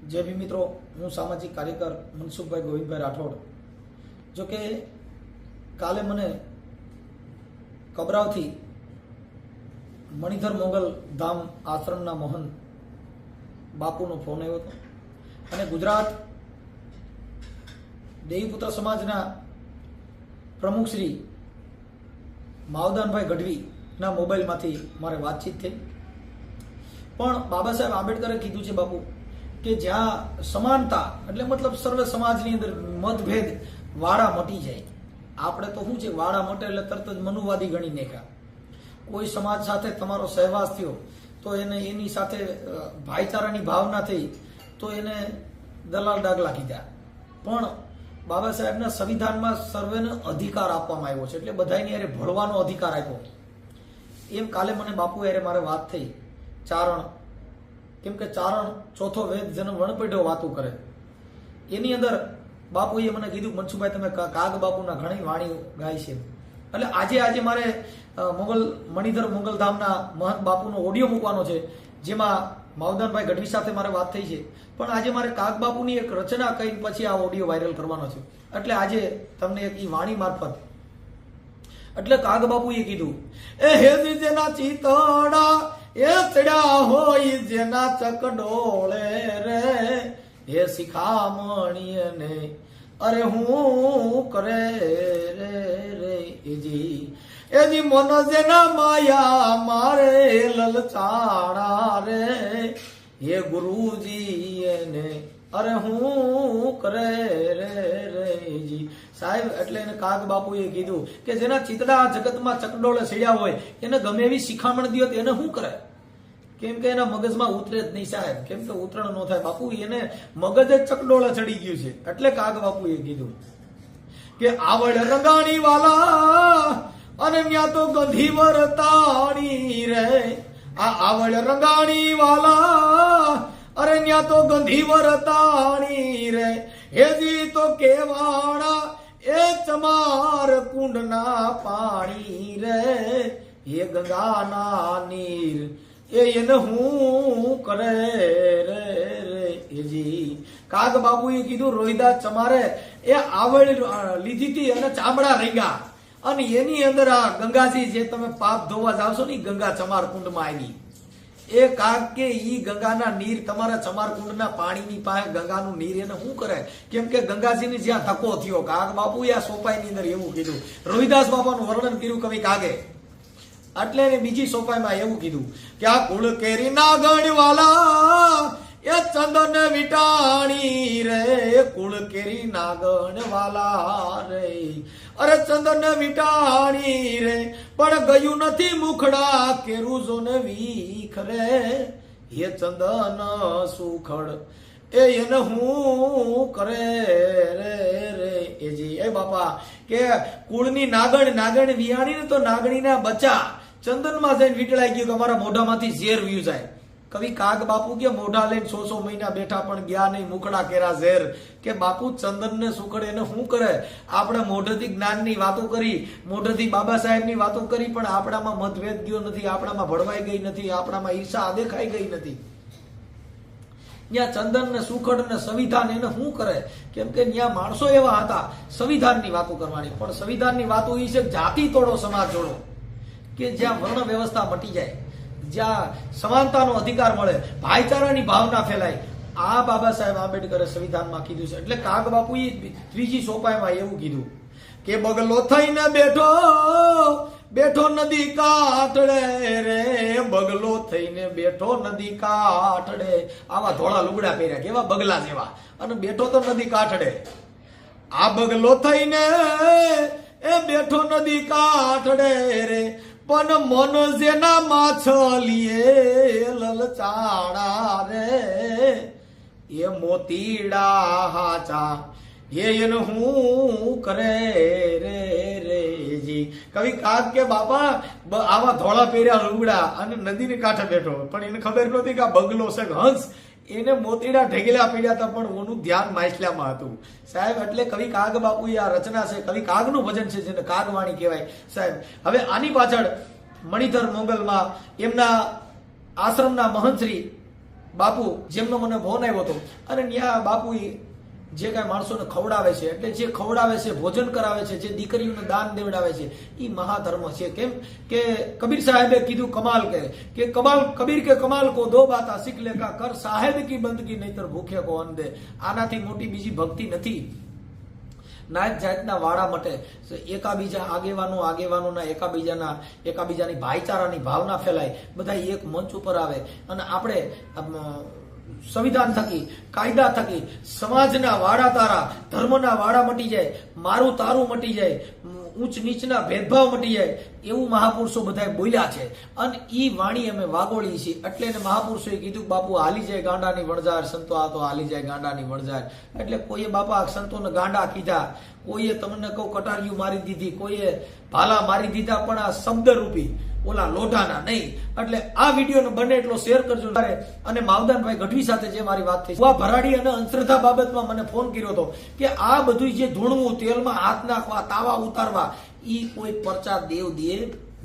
જે બી મિત્રો, હું સામાજિક કાર્યકર મનસુખભાઈ ગોવિંદભાઈ રાઠોડ. જો કે કાલે મને કબરાવથી મણિધર મોગલ ધામ આશ્રમના મહંત બાપુનો ફોન આવ્યો હતો અને ગુજરાત દેવીપુત્ર સમાજના પ્રમુખ શ્રી માવદાનભાઈ ગઢવીના મોબાઈલમાંથી મારે વાતચીત થઈ. પણ બાબા સાહેબ આંબેડકરે કીધું છે બાપુ કે જ્યાં સમાનતા એટલે મતલબ સર્વ સમાજની અંદર મતભેદ વાળા મટી જાય. આપણે તો શું છે, વાળા મટે એટલે તરત જ મનુવાદી ગણી નાખ્યા. કોઈ સમાજ સાથે તમારો સહવાસ થયો તો એને એની સાથે ભાઈચારાની ભાવના થઈ તો એને દલાલ ડાગલા કીધા. પણ બાબા સાહેબના સંવિધાનમાં સર્વેને અધિકાર આપવામાં આવ્યો છે, એટલે બધાની યારે ભળવાનો અધિકાર આપ્યો. એમ કાલે મને બાપુ યારે મારે વાત થઈ ચારણ, કેમ કે ચારણ ચોથો વેદ જેનો વણપેઢો વાતું કરે એની અંદર બાપુએ મને કીધું, મનસુખભાઈ તમે કાગ બાપુના ઘણી વાણી ગાય છે. એટલે આજે મારે મણિધર મોગલધામના મહંત બાપુનો ઓડિયો મૂકવાનો છે, જેમાં માવદાનભાઈ ગઢવી સાથે મારે વાત થઈ છે. પણ આજે મારે કાગ બાપુની એક રચના કહીને પછી આ ઓડિયો વાયરલ કરવાનો છે. એટલે આજે તમને એક ઈ વાણી મારફત એટલે કાગ બાપુએ કીધું, એ હેજી જેના ચિતડા એ ચડ્યા હોય જેના ચકડોળે રે, હે શિખામણીએ ને અરે હું કરે રે એજી મન જેના માયા મારે લલચાણા રે, હે ગુરુજી એને અરે હું કરે રે સાહેબ. એટલે એને કાગ બાપુએ કીધું કે જેના ચિતડા જગતમાં ચકડોળે સીડ્યા હોય એને ગમે એવી શિખામણ દિયો એને શું કરે, કેમ કે એના મગજમાં ઉતરે જ નહીં સાહેબ, કેમ કે ઉતરણ ન થાય. બાપુ એને મગજ જ ચકડોળે ચડી ગયું છે. એટલે કાગ બાપુએ કીધું કે આવડ રંગાણી વાલા અને ન્યા તો ગંધી વરતાણી રે, આ આવડ રંગાણી વાલા અરે ન્યા તો ગંધી વરતાણી રે, હેજી તો કેવાણા એ ચમાર કુંડના પાણી રે, એ ગંગાના નીર એને હું કરે રે એજી. કાગ બાપુએ કીધું રોહિદાસ ચમારે એ આવડ લીધી હતી અને ચામડા રેંગા, અને એની અંદર આ ગંગાજી જે તમે પાપ ધોવા જાવશો ને ગંગા ચમાર કુંડમાં આવી. એ કાગ કે ઈ ગંગાના નીર તમારા ચમાર કુંડના પાણીની પાસે ગંગાનું નીર એને શું કરે, કેમ કે ગંગાજીની જ્યાં ધક્કો થયો. કાગ બાપુએ આ સોપાઈની અંદર એવું કીધું. રોહિદાસ બાપાનું વર્ણન કર્યું કવિ કાગે. એટલે એને બીજી સોપાઈમાં એવું કીધું કે આ કુળ કેરી નાગણ વાલા એ ચંદન વિટાણી રે, કુળ કેરી નાગણ વાલા રે અરે ચંદન વિટાણી રે, પણ ગયું નથી મુખડા કેરું જો ને વીખ રે, એ ચંદન સુખડ એને હું કરે રે એજી. એ બાપા કે કુળની નાગણ વિયાણી ને તો નાગણીના બચ્ચા ચંદનમાં જઈને વીટળાઈ ગયું કે અમારા મોઢામાંથી ઝેર વ્યુ જાય. કવિ કાગ બાપુ કે મોઢા લઈને 100 મહિના બેઠા પણ ગયા નહીં મુખડા કેરા ઝેર. કે બાપુ ચંદન ને સુખડ એને શું કરે. આપણે મોઢેથી જ્ઞાનની વાતો કરી, મોઢેથી બાબા સાહેબની વાતો કરી, પણ આપણામાં મતભેદ ગયો નથી, આપણામાં ભળવાઈ ગઈ નથી, આપણામાં ઈર્ષા દેખાઈ ગઈ નથી. ત્યાં ચંદન ને સુખડ ને સંવિધાન એને શું કરે, કેમ કે ત્યાં માણસો એવા હતા સંવિધાનની વાતો કરવાની. પણ સંવિધાનની વાતો એ છે જાતિ તોડો સમાજ જોડો, કે જ્યાં વર્ણ વ્યવસ્થા મટી જાય, જ્યાં સમાનતાનો અધિકાર મળે, ભાઈચારાની ભાવના ફેલાય. આ બાબા સાહેબ આંબેડકરે સંવિધાનમાં કીધું છે. એટલે કાગ બાપુએ ત્રીજી સોપાઈમાં એવું કીધું કે બગલો થઈને બેઠો નદી કાંઠડે રે, બગલો થઈને બેઠો નદી કાંઠડે. આવા ધોળા લુગડા પહેર્યા કેવા બગલા જેવા, અને બેઠો તો નદી કાંઠડે. આ બગલો થઈને એ બેઠો નદી કાંઠડે રે, પણ મન જેના માછલીએ લલચાણા રે, એ મોતીડા હાચા એને હું કરે રે જી. કવિ કાગ કે બાપા આવા ધોળા પહેર્યા લુગડા અને નદીને કાંઠે બેઠો, પણ એને ખબર નહોતી કે આ બગલો છે હંસ, એને મોતીડા ઢેગેલા પીડ્યા હતા, પણ ઓનું ધ્યાન માછલામાં હતું સાહેબ. એટલે કવિ કાગ બાપુએ આ રચના છે, કવિ કાગનું ભજન છે, જેને કાગવાણી કહેવાય સાહેબ. હવે આની પાછળ મણિધર મોગલમાં એમના આશ્રમના મહંત શ્રી બાપુ જેમનો મને ફોન આવ્યો હતો અને ત્યાં બાપુ જે કાંઈ માણસોને ખવડાવે છે, એટલે જે ખવડાવે છે, ભોજન કરાવે છે, જે દીકરીઓને દાન દેવડાવે છે, એ મહાધર્મ છે. કેમ કે કબીર સાહેબે કીધું કમાલ કે કબીર કે કમાલ કો દો બાતા શીખ લે કા કર સાહેબ કી બંદગી નહીતર ભૂખે કો અન્ન દે. આનાથી મોટી બીજી ભક્તિ નથી. નાત જાતના વાળા માટે એકાબીજા આગેવાનોના એકાબીજાની ભાઈચારાની ભાવના ફેલાય, બધા એક મંચ ઉપર આવે અને આપણે સંવિધાન થકી, કાયદા થકી સમાજના વાડા તારા, ધર્મના વાડા મટી જાય, મારું તારું મટી જાય, ઊંચ નીચના ભેદભાવ મટી જાય, એવું મહાપુરુષો બધા બોલ્યા છે અને ઈ વાણી અમે વાગોળી છીએ. એટલે એને મહાપુરુષોએ કીધું બાપુ હાલી જાય ગાંડાની વણઝાર, સંતો આ તો હાલી જાય ગાંડાની વણઝાર. એટલે કોઈએ બાપા સંતોને ગાંડા કીધા, કોઈએ તમને કહું કટારિયું મારી દીધી, કોઈએ ભાલા મારી દીધા, પણ આ શબ્દરૂપી ઓલા લોઢાના નહીં. એટલે આ વિડીયોને બને એટલો શેર કરજો. અને માવદાનભાઈ ગઢવી સાથે જે મારી વાત થઈ, ભરાડી અને અંધશ્રદ્ધા બાબતમાં મને ફોન કર્યો હતો કે આ બધું જે ધૂણવું, તેલમાં હાથ નાખવા, તાવા ઉતારવા, ઈ કોઈ પરચા દેવ દે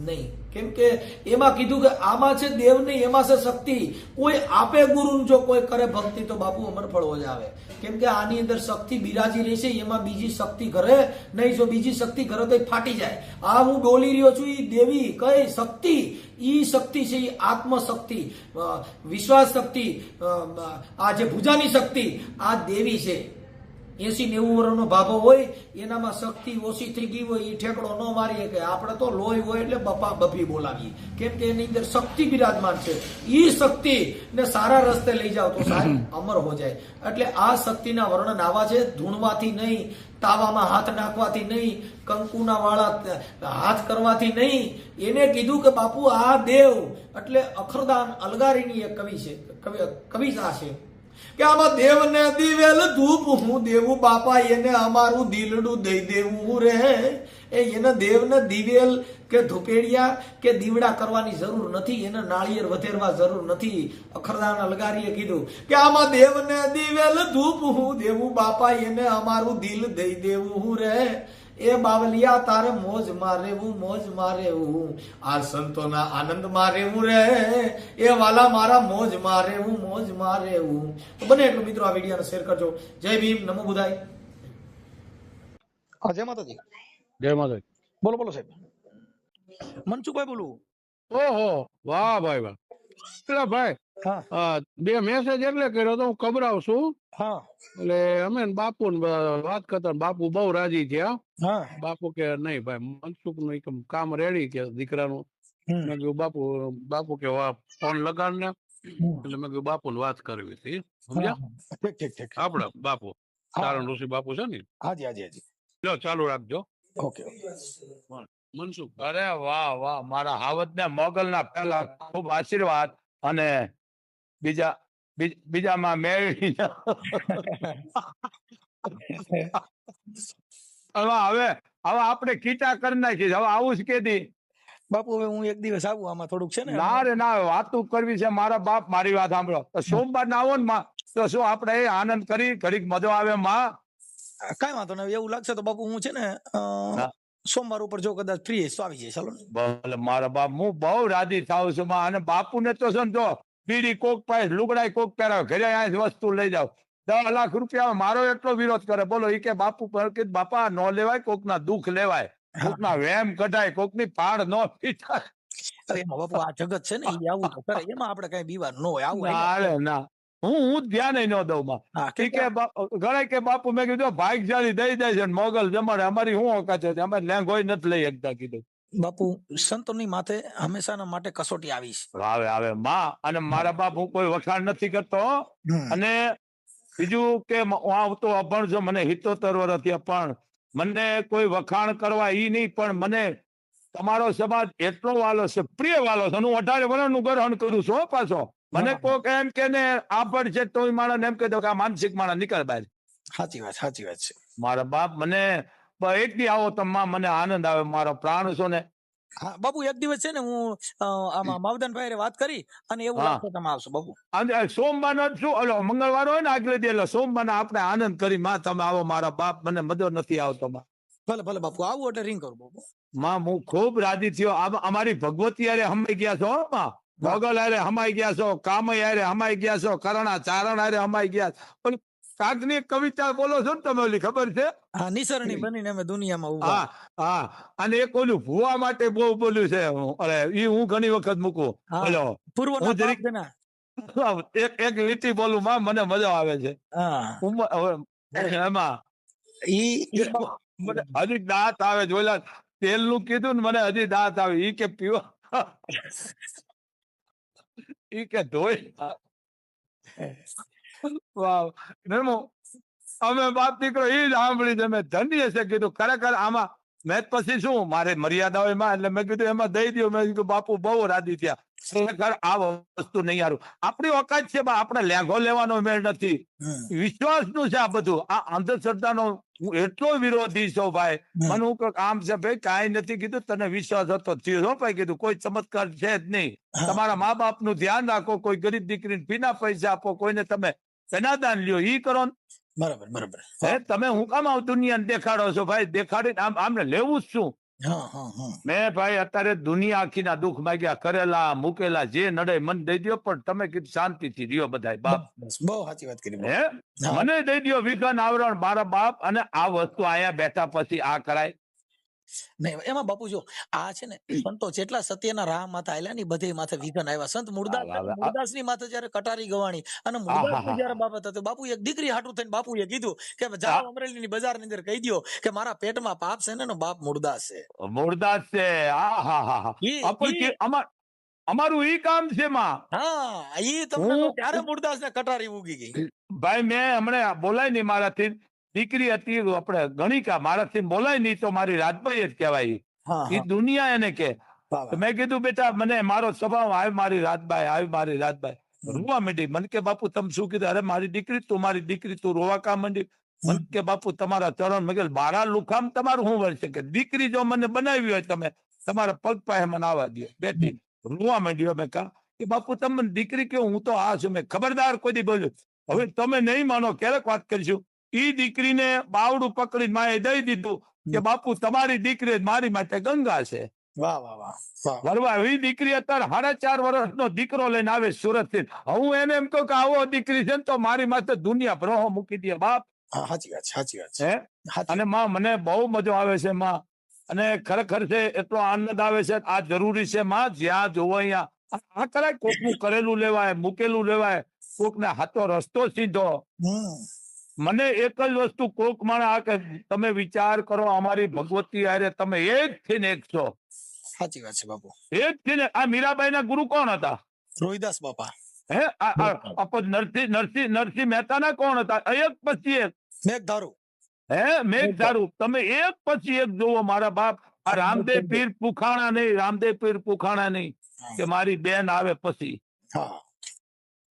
નહીં. કેમ કે એમાં કીધું કે આમાં છે દેવ નહીં, એમાં છે શક્તિ. કોઈ આપે ગુરુ, જો કોઈ કરે ભક્તિ તો બાપુ અમરફળો જ આવે. કેમ કે આની અંદર શક્તિ બિરાજી રહી છે, એમાં બીજી શક્તિ ઘરે નહીં. જો બીજી શક્તિ ઘરે તો ફાટી જાય. આ હું બોલી રહ્યો છું, ઈ દેવી કઈ શક્તિ, ઈ શક્તિ છે, ઈ આત્મશક્તિ, વિશ્વાસ શક્તિ, આ જે ભુજાની શક્તિ, આ દેવી છે. 80-90 વર્ષનો ભાભો હોય, એનામાં શક્તિ ઓછી થઈ ગઈ હોય, એ ઠેકડો ન મારીએ કે આપણે તો લોહી હોય એટલે બપા બફી બોલાવીએ. કેમ કે એની અંદર શક્તિ બિરાજમાન છે. ઈ શક્તિ ને સારા રસ્તે લઈ જાવ તો સાહેબ અમર હો જાય. એટલે આ શક્તિના વર્ણન આવા છે. ધૂણવાથી નહીં, તાવામાં હાથ નાખવાથી નહીં, કંકુના વાળા હાથ કરવાથી નહીં. એને કીધું કે બાપુ આ દેવ, એટલે અખરદાન અલગારીની એક કવિતા છે કે આમાં દેવને દિવેલ ધૂપ હું દેવું બાપા, એને અમારું દિલડું દઈ દેવું રે. એને દેવને દિવેલ કે ધૂપેડિયા કે દીવડા કરવાની જરૂર નથી, એને નાળિયેર વધેરવા જરૂર નથી. અખરદાન અલગારીએ કીધું કે આમાં દેવને દિવેલ ધૂપ હું દેવું બાપા, એને અમારું દિલ દઈ દેવું રે. એ બાવલિયા તારે મોજ મારેવું, મોજ મારેવું, આ સંતોના આનંદ મારેવું રે. એ વાલા મારા મોજ મારેવું, મોજ મારેવું. તો બને એટલું મિત્રો આ વિડીયોને શેર કરજો. જય ભીમ, નમો બુધાય. હા, જય માતાજી. જય માતાજી. બોલો બોલો સાહેબ. મનસુખભાઈ બોલું. ઓહો, વાહ ભાઈ વાહ. પેલા ભાઈ, હા, બે મેસેજ એટલે કર્યો તો હું ખબરાવ છું. હા, એટલે અમે બાપુ વાત કરતા, બાપુ બહુ રાજી થયા. હા, બાપુ કે નહીં ભાઈ, મનસુખ નું કામ રેડી કે દીકરાનું. મેં કીધું બાપુ કે ફોન લગાડ ને. એટલે મેં કીધું બાપુ વાત કરવી હતી, સમજ્યા? ઠીક ઠીક ઠીક. આપડા બાપુ સારણ ઋષિ બાપુ છે ને. હાજી હાજી હાજી. લો ચાલુ રાખજો. ઓકે. મનસુખ, અરે વાહ વાહ, મારા હાવત ને મોગલ ના પહેલા ખૂબ આશીર્વાદ, અને બીજામાં મેળવી. હવે આપણે કીટા કરી નાખી. હવે આવું જ કેદી બાપુ, હવે હું એક દિવસ આવું, આમાં થોડુંક છે ને. ના રે ના, વાતું કરવી છે. મારા બાપ, મારી વાત સાંભળો. તો સોમવાર ના આવો ને માં, તો શું આપણે આનંદ કરી, ઘડીક મજો આવે માં. કઈ વાંધો નહીં. એવું લાગશે તો બાપુ હું છે ને સોમવાર ઉપર જો કદાચ ફ્રી તો આવી જાય. ચાલો. ભલે મારા બાપ, હું બહુ રાજી થાઉં છું માં. અને બાપુ ને તો છે ને, જો બીડી કોક પાય, લુગડાઈ કોક પહેરાવે, ઘરે આ વસ્તુ લઈ જાવ. 10 લાખ રૂપિયા મારો એટલો વિરોધ કરે. બોલો, એ કે બાપુ કે બાપા ન લેવાય, કોક ના દુઃખ લેવાય, કોક ના વેમ કઢાય, કોક ની પાડ ન પીટાય. એમાં બાપુ આ જગત છે ને, એ આવું તો કરે. એમાં આપણે કઈ બીવાર ન હોય. આવું ના, હું ધ્યાન ન દઉં માં. ગણાય કે બાપુ, મેં કીધું ભાગશાળી દઈ જાય છે, મોગલ જમાડે. અમારી શું ઓકાત છે, અમે લેંગોય નથી લઈ શકતા. કીધું બાપુ, સંતોની માથે હંમેશાના માટે કસોટી આવી છે. આવે માં. અને મારા બાપ, હું કોઈ વખાણ નથી કરતો. અને બીજું કે હું તો અભણ છું, મને 77 વર્ષ થયા, પણ મને કોઈ વખાણ કરવા ઈ નહીં. પણ મને તમારો સમાજ એટલો વાલો છે, પ્રિય વાલો છે. હું 18 વર્ષનું ગ્રહણ કરું છું પાછો. મને કોક એમ કે ને આભણ છે તો માણસ એમ કહી દો કે આ માનસિક માણસ નીકળ બહાર. સાચી વાત છે. મારા બાપ, મને એક દી આવો તો મને આનંદ આવે. મારો પ્રાણ છો ને. હા બાપુ, એક દિવસ છે ને હું આમાં માવદાનભાઈ વાત કરી, અને એવું લાગશે તમે આવશો બાપુ. સોમવાર નો શું ઓલો મંગળવાર હોય ને આગલે દી, એટલે સોમવાર આપણે આનંદ કરી માં. તમે આવો મારા બાપ, મને મજો નથી આવતો માં. ભલે ભલે બાપુ, આવું એટલે રિંગ કરું બાપુ. માં, હું ખૂબ રાજી થયો. અમારી ભગવતી યારે હમે ગયા છો માં. મોગલ હારે હમાઈ ગયા છો, કામય હારે હમાઈ ગયા છો, કરણા ચારણ હારે હમાઈ ગયા છો. પણ કાગની એક કવિતા બોલો છો ને તમે, ઓલી ખબર છે? હા, નિસરણી બનીને અમે દુનિયામાં ઉભા. હા હા, અને એક ઓલું ભૂવા માટે બહુ બોલ્યું છે. અરે ઈ હું ઘણી વખત મૂકું. હા, બોલો પૂર્વના હું જરીક પાપ જના. એક લીટી બોલું માં, મને મજા આવે છે. હા, એમાં ઈ મને હજી દાંત આવે છે. ઓલા તેલ નું કીધું ને, મને હજી દાંત આવે. ઈ કે પીવો, ઈ કે ધોઈ. વાવ. નેમો અમે બાપ દીકરો ઈ જ સાંભળી છે. મેં ધન્ય છે કીધું. ખરેખર આમાં મેં પછી શું, મારે મર્યાદા હોય માં, એટલે મેં કીધું એમાં દઈ દો. મેં કીધું બાપુ બહુ રાજી થયા. ખરેખર આ વસ્તુ નહીં હારું. આપણી ઓકાત છે, આપણે લેઘો લેવાનો મેળ નથી. વિશ્વાસનું છે આ બધું. આ અંધશ્રદ્ધાનો હું એટલો વિરોધી છું ભાઈ. મને હું કહું આમ છે ભાઈ, કાંઈ નથી કીધું. તને વિશ્વાસ હતો થયો ભાઈ, કીધું કોઈ ચમત્કાર છે જ નહીં. તમારા મા બાપ નું ધ્યાન રાખો, કોઈ ગરીબ દીકરીને પીના પૈસા આપો, કોઈને તમે કન્યાદાન લ્યો, ઈ કરો. બરાબર બરાબર. તમે હું કામ આવ દુનિયાને દેખાડો છો ભાઈ? દેખાડીને આમને લેવું જ શું? મેં ભાઈ અત્યારે દુનિયા આખીના દુઃખ માંગ્યા, કરેલા મૂકેલા જે નડે મને દઈ દો, પણ તમે કીધું શાંતિથી રહ્યો બધા બાપ. બહુ સાચી વાત કરી. હે મને દઈ દો વિઘન આવરણ મારા બાપ. અને આ વસ્તુ અહીંયા બેઠા પછી આ કરાય નહીં. એમાં બાપુ જો આ છે ને, સંતો જેટલા સત્યના રાહ માથે આયલા ને બધે માથે વિઘન આવ્યા. સંત મુરદાસ ની માથે જયારે કટારી ગવાણી અને મુરદાસ ની જયારે બાબત હતી, બાપુ એક દીકરી હાટું થઈને બાપુએ કીધું કે જાઓ અમરેલી ની બજાર ની અંદર કહી દો કે મારા પેટમાં પાપ છે ને, બાપ મુરદાસ છે. મુરદાસ છે. અમારું ઈ કામ છે માં. હા, ઈ તમને ત્યારે મુરદાસ ને કટારી ઉગી ગઈ. ભાઈ મેં હમણાં બોલાય નહીં મારાથી. દીકરી હતી આપણે ગણિકા, મારાથી બોલાય નહીં તો મારી રાજભાઈ જ કહેવાય. એ દુનિયા એને કે. મેં કીધું બેટા મને મારો સ્વભાવ આવી મારી રાજભાઈ, આવી મારી રાજભાઈ. રોવા માંડી. મને કે બાપુ તમે શું કીધું? અરે મારી દીકરી, તું મારી દીકરી, તું રોવા કા માંડી? મને કે બાપુ તમારા ચરણ. મેં કીધું બારા લુખામ તમારું શું વળશે? કે દીકરી જો મને બનાવી હોય તમે, તમારા પગ પાસે મને આવવા દો. બેટી રોવા માંડ્યો. મેં કહા કે બાપુ તમે દીકરી કયો? હું તો આ છું. મેં ખબરદાર કોઈ દી બોલ્યું. હવે તમે નહીં માનો, ક્યારેક વાત કરીશું. ઈ દીકરીને બાવડું પકડીને માએ દઈ દીધું કે બાપુ તમારી દીકરી મારી માટે ગંગા છે. વાહ વાહ વાહ. વરવા એ દીકરી અત્યારે 4.5 વર્ષનો દીકરો લઈને આવે સુરત થી. હું એને એમ કહું કે આવો દીકરી છે ને તો મારી માથે દુનિયા ભ્રોહો મૂકી દે બાપ. સાચી વાત, સાચી વાત છે. અને માં મને બહુ મજો આવે છે માં. અને ખરેખર છે એટલો આનંદ આવે છે. આ જરૂરી છે માં. જ્યાં જોવો અહીંયા આ કરાય. કોકનું કરેલું લેવાય, મૂકેલું લેવાય, કોકને હાથો રસ્તો સીધો. મને એક જ વસ્તુ કોક માણસ કે તમે વિચાર કરો, અમારી ભગવતી હારે તમે એક થી ને એક છો. સાચી વાત છે બાપુ. એક થી ને. આ મીરાબાઈ ના ગુરુ કોણ હતા? રોહિદાસ બાપા. હે નરસિંહ મહેતા ના કોણ હતા? એક પછી એક. મેઘધારુ. હે મેઘધારુ. તમે એક પછી એક જોવો મારા બાપ. આ રામદેવ પીર પુખાણા નહીં, રામદેવ પીર પુખાણા નહીં કે મારી બેન આવે પછી.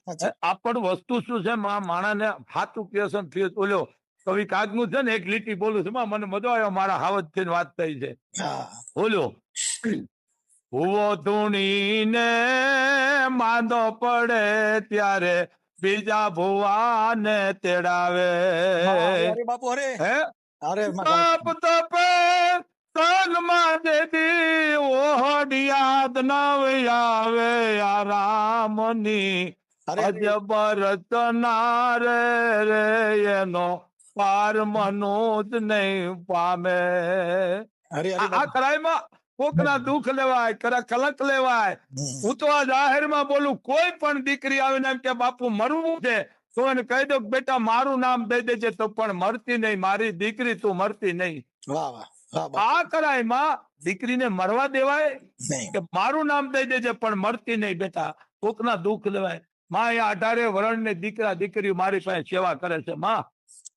આ પણ વસ્તુ શું છે માણસને હાથું પીએસન ફીસ. ઓલો કવિ કાગનું છે ને, એક લીટી બોલું છું મને મજો આવ્યો. મારા હાવજ થી વાત થઈ છે. બોલો ભૂવો ધૂણીને માંદો પડે ત્યારે બીજા ભુવાને તેડાવે. બાપુ અરે તપ તપે તનમાં દેદી ઓહડિયાદ નવ આવે આ રામની અજબર રચના રે એનો પાર મનોજ નહીં પામે. આ કરાઈમાં કોકના દુઃખ લેવાય, કલંક લેવાય. હું તો આ જાહેરમાં બોલું, કોઈ પણ દીકરી આવીને એમ કે બાપુ મરવું છે તો એને કહી દો બેટા મારું નામ દઈ દેજે તો પણ મરતી નહીં. મારી દીકરી તું મરતી નહીં. આ કરાઈમાં દીકરીને મરવા દેવાય કે મારું નામ દઈ દેજે પણ મરતી નહીં બેટા. કોકના દુઃખ લેવાય. માં અહીંયા 18 વર્ષની દીકરા દીકરીઓ મારી પાસે સેવા કરે છે માં.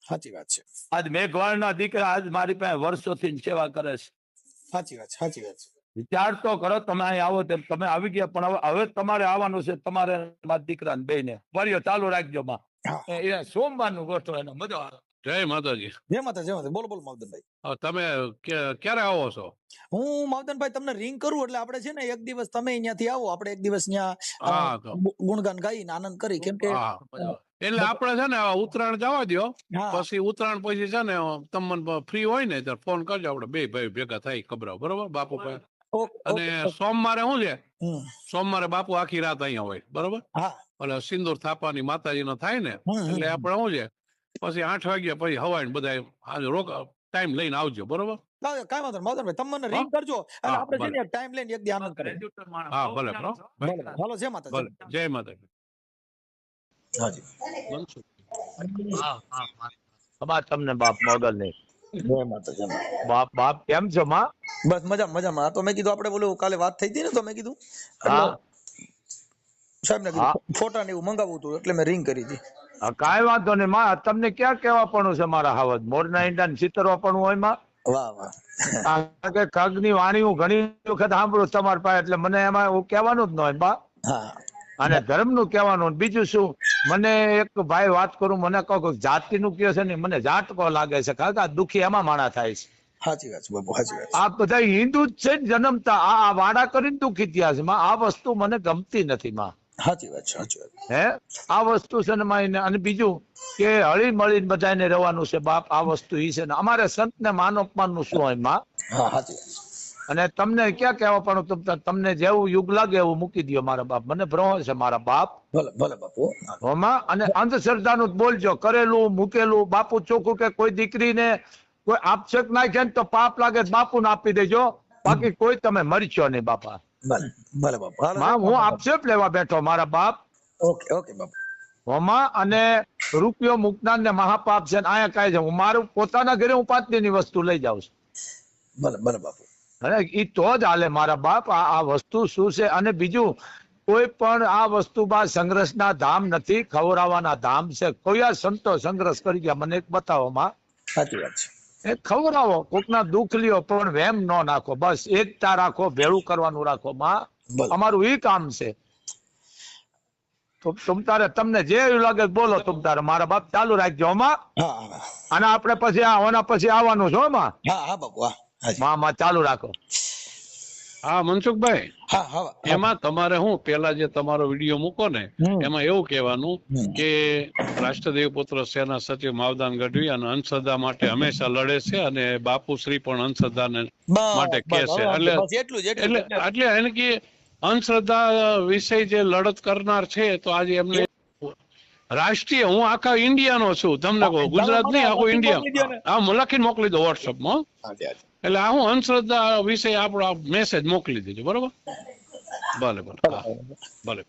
સાચી વાત છે. આજ મેઘવાળના દીકરા આજ મારી પાસે વર્ષોથી સેવા કરે છે. સાચી વાત, સાચી વાત. વિચાર તો કરો. તમે અહીં આવો તેમ તમે આવી ગયા, પણ હવે તમારે આવવાનું છે. તમારે મારા દીકરા ને બે ને વર્યો ચાલુ રાખજો માં. એ સોમવાર નું ગોઠવો, એનો મજો આવે. જય માતાજી. જય માતા, જય માતા. બોલો બોલો માવદનભાઈ. તમે ક્યારે આવો છો? હું માવદનભાઈ તમને રિંગ કરું એટલે આપણે છે ને એક દિવસ તમે અહીંયાથી આવો, આપણે એક દિવસ ત્યાં ગુણગાન ગાઈને આનંદ કરી. કેમ કે એટલે આપણે છે ને ઉત્તરાયણ જવા દો, પછી ઉત્તરાયણ પછી છે ને તમને ફ્રી હોય ને ત્યારે ફોન કરજો. આપણે બે ભાઈ ભેગા થાય ખબર, બરોબર બાપુ ભાઈ? ઓકે અને ઓકે સોમવારે શું છે, હમ સોમવારે બાપુ આખી રાત અહીંયા હોય, બરોબર? હા એટલે સિંદૂર થાપવાની માતાજીનો થાય ને, એટલે આપણે શું છે, પછી 8 વાગ્યા પછી હવાય ને બધા ટાઈમ લઈને આવજો, બરોબર? કાંઈ વાંધો નહીં ભાઈ, તમે મને હા? રિંગ કરજો એટલે હા, આપણે છે ભલે. ને ટાઈમ લઈને એક દી આનંદ કરીએ. હા, ભલે bro. ભલે હાલો, જય માતા. ભલે. જય માતાજી. હાજી મનસુખ. હા હા હા. અમાર તમને બાપ મોગલ નહીં. જય માતા, જય માતા. બાપ કેમ છો માં? બસ મજામાં. આ તો મેં કીધું આપણે બોલું કાલે વાત થઈ હતી ને, તો મેં કીધું હા સાહેબ ને હા કીધું ફોટા ને એવું મંગાવવું હતું એટલે મેં રિંગ કરી હતી. હા, કાંઈ વાંધો નહીં માં. તમને ક્યાં કહેવાપણું છે મારા હાવજ? મોરના ઈંડા ને ચિતરવાપણું હોય માં? વાહ વાહ. કારણ કે ખગની વાણી હું ઘણી વખત સાંભળું તમારી પાસે, એટલે મને એમાં એવું કહેવાનું જ ન હોય બા. હા અને ધર્મનું કહેવાનું. બીજું શું, મને એક ભાઈ વાત કરું, મને કહો કે જાતિનું કહે છે ને, મને ઝાટકો લાગે છે. કારણ કે આ દુઃખી એમાં માણા થાય છે. સાચી વાત છે બાપુ, સાચી વાત છે. આ બધા હિન્દુ જ છે ને જન્મતા, આ વાડા કરીને દુઃખી થયા છે માં. આ વસ્તુ મને ગમતી નથી માં. સાચી વાત છે, સાચી વાત. હે આ વસ્તુ છે ને માં. અને બીજું કે હળી મળીને બધાને રહેવાનું છે બાપ. આ વસ્તુ ઈ છે ને અમારે સંત ને માન અપમાન નું શું હોય માં. હા સાચી વાત. અને તમને ક્યાં કહેવા પણ, તમને જેવું યુગ લાગે એવું મૂકી દો મારા બાપ. મને ભ્રમ છે મારા બાપ. ભલે ભલે બાપુ. હોમાં અને અંધશ્રદ્ધાનું જ બોલજો. કરેલું મૂકેલું બાપુ ચોખ્ખું, કે કોઈ દીકરીને કોઈ આપશક નાખે ને તો પાપ લાગે બાપુને આપી દેજો, બાકી કોઈ તમે મરશો નહીં બાપા. ભલે ભલે બાપુ. હાલો, માં હું આપશેપ લેવા બેઠો મારા બાપ. ઓકે ઓકે બાપુ. હોમાં અને રૂપિયો મૂકનાર ને મહાપાપ છે. આયા કાંઈ છે, હું મારું પોતાના ઘરે હું 5 દિનની વસ્તુ લઈ જાઉં છું. ભલે ભલે બાપુ. અને ઈ તો જ હાલે મારા બાપ. આ વસ્તુ શું છે. અને બીજું કોઈ પણ આ વસ્તુ બાદ સંઘર્ષના ધામ નથી, ખવડાવવાના ધામ છે. કોઈ આ સંતો સંઘર્ષ કરી ગયા મને એક બતાવો માં. સાચી વાત છે. એ ખવડાવો, કોકના દુઃખ લ્યો, પણ વેમ ન નાખો. બસ એકતા રાખો, ભેળું કરવાનું રાખો માં. ભલે. અમારું ઈ કામ છે. તો તારે તમને જે એવું લાગે બોલો તારે મારા બાપ. ચાલુ રાખજો માં. હા હા અને આપણે પછી આના પછી આવવાનું છે માં. હા હા બાપુ. હા હાજી. માં ચાલુ રાખો. હા મનસુખભાઈ, હા હા. એમાં તમારે હું પેલા જે તમારો વિડીયો મૂકો ને, એમાં એવું કહેવાનું કે રાષ્ટ્રદેવ પુત્ર સેના સચિવ માવદાન ગઢવી અને અંધશ્રદ્ધા માટે હંમેશા લડે છે, અને બાપુશ્રી પણ અંધશ્રદ્ધાને માટે કહે છે. એટલે એને કે અંધશ્રદ્ધા વિશે જે લડત કરનાર છે, તો આજે એમને રાષ્ટ્રીય, હું આખા ઇન્ડિયાનો છું, તમને કહું, ગુજરાત નહીં, આખું ઇન્ડિયા. હા, લખીને મોકલી દો વોટ્સઅપમાં. એટલે આ હું અંધશ્રદ્ધા વિશે આપણો મેસેજ મોકલી દેજો, બરોબર? ભલે ભલે. હા ભલે.